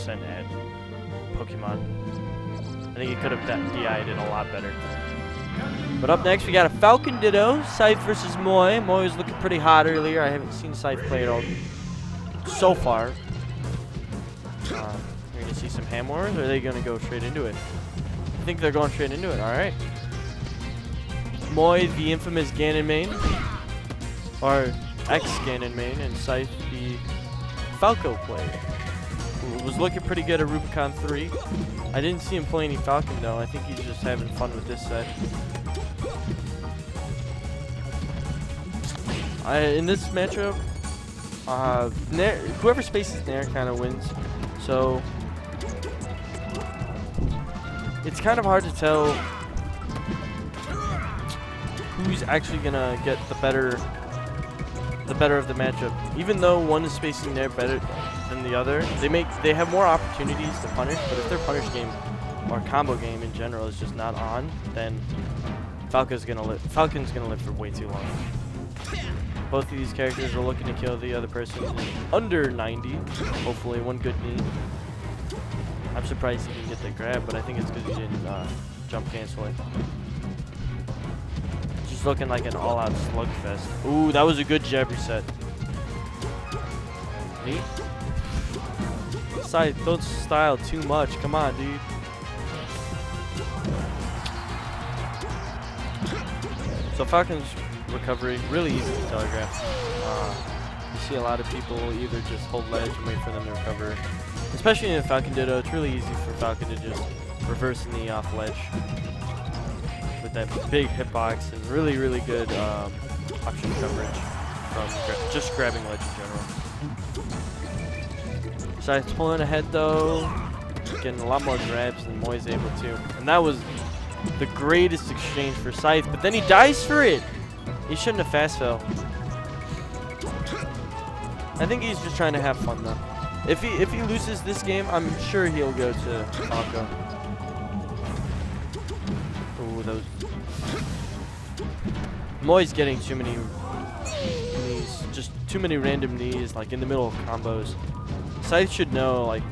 at Pokemon. I think he could have DI'd it a lot better. But up next, we got a Falcon Ditto, Scythe versus Moy. Moy was looking pretty hot earlier. I haven't seen Scythe play at all so far. We're going to see some ham wars, or are they going to go straight into it? I think they're going straight into it. All right. Moy, the infamous Ganon main, or ex-Ganon main, and Scythe, the Falco player, who was looking pretty good at Rubicon 3. I didn't see him play any Falcon, though. I think he's just having fun with this set. In this matchup, whoever spaces Nair kind of wins. So it's kind of hard to tell who's actually gonna get the better of the matchup. Even though one is spacing Nair better than the other, they have more opportunities to punish. But if their punish game or combo game in general is just not on, then Falcon's gonna live for way too long. Both of these characters are looking to kill the other person under 90. Hopefully, one good knee. I'm surprised he didn't get the grab, but I think it's because he didn't jump cancel it. Just looking like an all-out slugfest. Ooh, that was a good jab reset. Neat. Scythe, don't style too much. Come on, dude. So Falcon's recovery, really easy to telegraph. You see a lot of people either just hold ledge and wait for them to recover. Especially in a Falcon Ditto, it's really easy for Falcon to just reverse knee off ledge with that big hitbox and really, really good option coverage from just grabbing ledge in general. Scythe's pulling ahead though, getting a lot more grabs than Moy's able to. And that was the greatest exchange for Scythe, but then he dies for it! He shouldn't have fast fell. I think he's just trying to have fun though. If he loses this game, I'm sure he'll go to Falco. Ooh, those. Moy's getting too many knees, just too many random knees, like in the middle of combos. Scythe should know, like,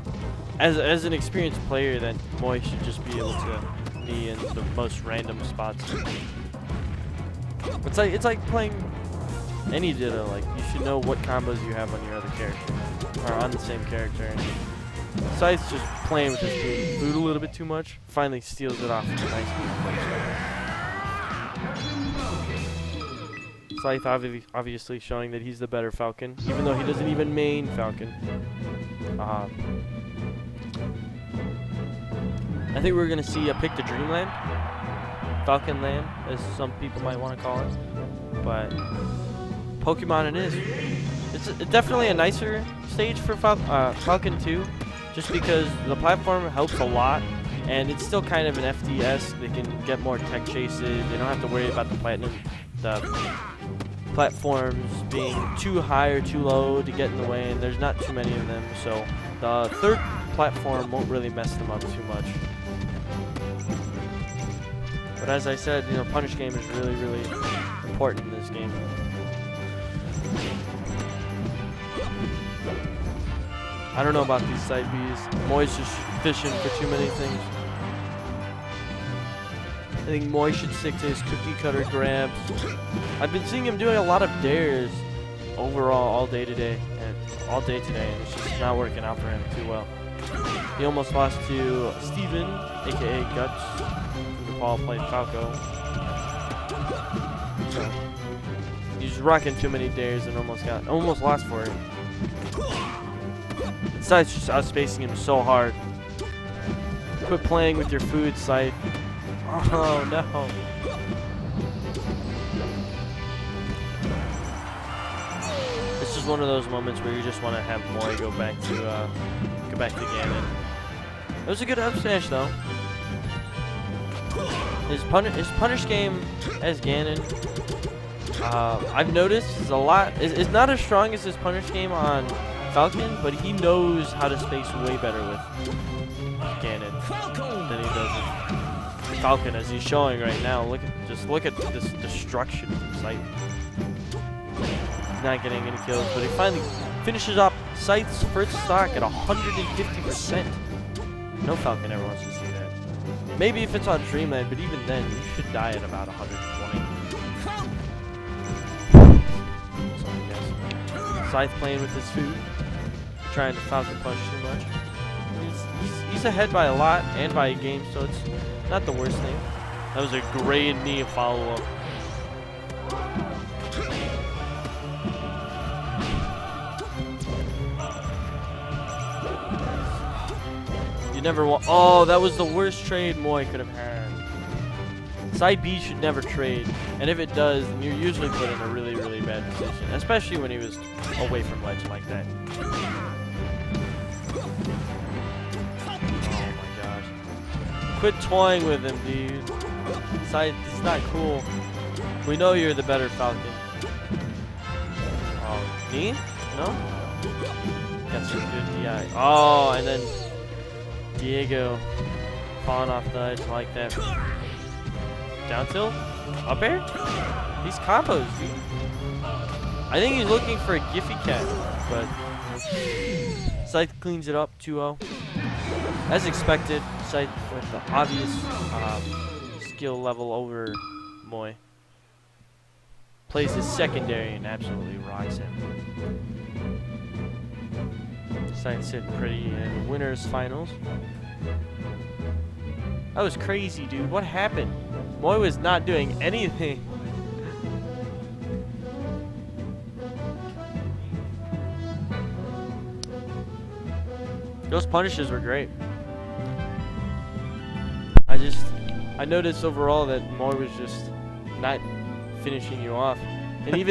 as an experienced player, that Moy should just be able to knee in the most random spots. It's like playing any Ditto. Like, you should know what combos you have on your other character, or on the same character. And Scythe's just playing with his food a little bit too much. Finally steals it off with a nice move. Scythe obviously showing that he's the better Falcon, even though he doesn't even main Falcon. I think we're gonna see a pick to Dreamland. Falcon Land, as some people might want to call it, but Pokemon it is. It's definitely a nicer stage for Falcon 2, just because the platform helps a lot, and it's still kind of an FDS. They can get more tech chases. They don't have to worry about the platforms being too high or too low to get in the way, and there's not too many of them, so the third platform won't really mess them up too much. But as I said, you know, punish game is really, really important in this game. I don't know about these side Bs. Moy's just fishing for too many things. I think Moy should stick to his cookie cutter grabs. I've been seeing him doing a lot of dares overall all day today, and it's just not working out for him too well. He almost lost to Steven, aka Guts, who Paul played Falco. So he's rocking too many dares and almost lost for it. Scythe's just outspacing him so hard. Quit playing with your food, Scythe. Oh no. It's just one of those moments where you just want to have Moy go back to Ganon. It was a good up smash though. His punish game as Ganon, I've noticed is not as strong as his punish game on Falcon, but he knows how to space way better with Ganon than he does with Falcon, as he's showing right now. Look at this destruction from Scythe. He's not getting any kills, but he finally finishes up Scythe's first stock at 150%. No Falcon ever wants to see that. Maybe if it's on Dreamland, but even then, you should die at about 120. So I guess. Scythe playing with his food. Trying to Falcon punch too much. He's ahead by a lot and by a game, so it's not the worst thing. That was a great knee follow-up. You never want. Oh, that was the worst trade Moy could have had. Side B should never trade, and if it does, then you're usually put in a really, really bad position, especially when he was away from ledge like that. Oh my gosh. Quit toying with him, dude. Side, it's not cool. We know you're the better Falcon. Oh, knee? No? Got some good DI. Oh, and then Diego falling off the edge like that. Down tilt? Up air? These combos, dude. I think he's looking for a Giphy cat, but Scythe cleans it up 2-0. As expected, Scythe with the obvious skill level over Moy. Plays his secondary and absolutely rocks him. Scythe's sitting pretty in winners finals. That was crazy, dude. What happened? Moy was not doing anything. Those punishes were great. I noticed overall that Moy was just not finishing you off. And even